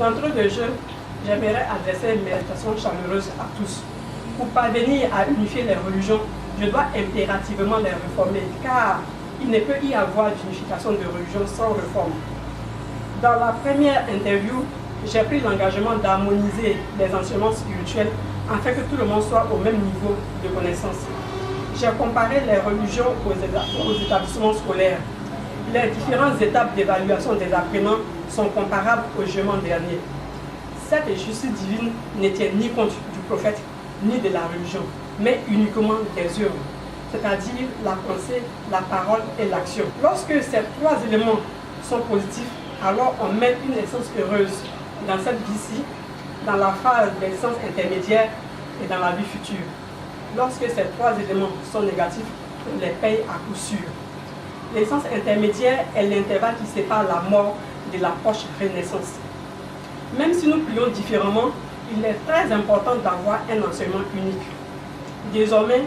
D'entrée de jeu, j'aimerais adresser mes salutations chaleureuses à tous. Pour parvenir à unifier les religions, je dois impérativement les réformer, car il ne peut y avoir d'unification de religion sans réforme. Dans la première interview, j'ai pris l'engagement d'harmoniser les enseignements spirituels afin que tout le monde soit au même niveau de connaissance. J'ai comparé les religions aux établissements scolaires. Les différentes étapes d'évaluation des apprenants sont comparables au jugement dernier. Cette justice divine ne tient ni compte du prophète ni de la religion, mais uniquement des œuvres, c'est-à-dire la pensée, la parole et l'action. Lorsque ces trois éléments sont positifs, alors on met une essence heureuse dans cette vie-ci, dans la phase d'essence intermédiaire et dans la vie future. Lorsque ces trois éléments sont négatifs, on les paye à coup sûr. L'essence intermédiaire est l'intervalle qui sépare la mort de la proche renaissance. Même si nous prions différemment, il est très important d'avoir un enseignement unique. Désormais,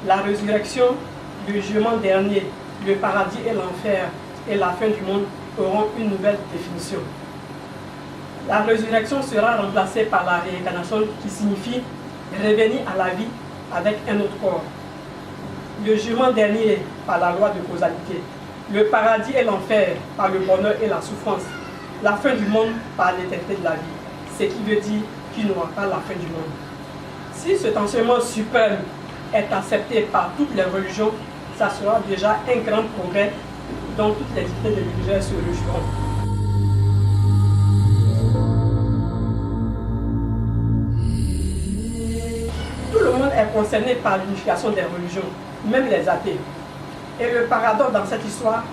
la résurrection, le jugement dernier, le paradis et l'enfer et la fin du monde auront une nouvelle définition. La résurrection sera remplacée par la réincarnation qui signifie revenir à la vie avec un autre corps. Le jugement dernier par la loi de causalité. Le paradis et l'enfer par le bonheur et la souffrance. La fin du monde par l'éternité de la vie. Ce qui veut dire qu'il n'y aura pas la fin du monde. Si cet enseignement suprême est accepté par toutes les religions, ça sera déjà un grand progrès dont toutes les entités de l'univers se réjouiront. Tout le monde est concerné par l'unification des religions, même les athées. Et le paradoxe dans cette histoire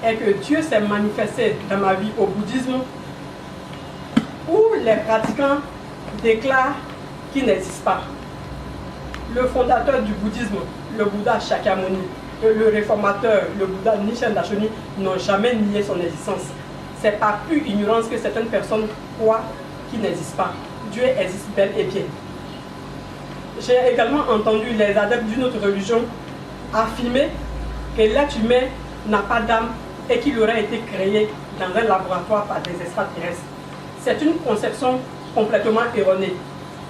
est que Dieu s'est manifesté dans ma vie au bouddhisme, où les pratiquants déclarent qu'il n'existe pas. Le fondateur du bouddhisme, le Bouddha Shakyamuni, et le réformateur, le Bouddha Nichiren Daishonin, n'ont jamais nié son existence. C'est par pure ignorance que certaines personnes croient qu'il n'existe pas. Dieu existe bel et bien. J'ai également entendu les adeptes d'une autre religion affirmer que l'être humain n'a pas d'âme et qu'il aurait été créé dans un laboratoire par des extraterrestres. C'est une conception complètement erronée.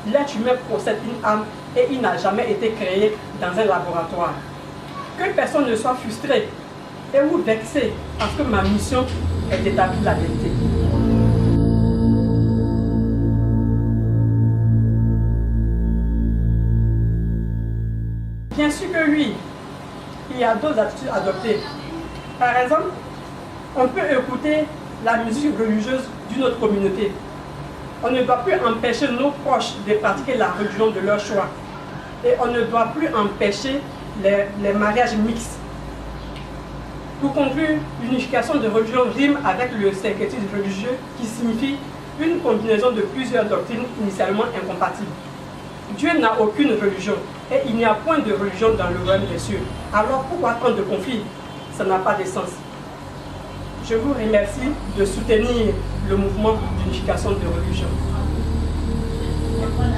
L'être humain possède une âme et il n'a jamais été créé dans un laboratoire. Que personne ne soit frustré et ou vexé parce que ma mission est d'établir la vérité. Bien sûr que oui, il y a d'autres attitudes adoptées. Par exemple, on peut écouter la musique religieuse d'une autre communauté. On ne doit plus empêcher nos proches de pratiquer la religion de leur choix. Et on ne doit plus empêcher les mariages mixtes. Pour conclure, l'unification de religion rime avec le syncrétisme religieux qui signifie une combinaison de plusieurs doctrines initialement incompatibles. Dieu n'a aucune religion et il n'y a point de religion dans le royaume des cieux. Alors pourquoi tant de conflits? Ça n'a pas de sens. Je vous remercie de soutenir le mouvement d'unification de religion. Voilà.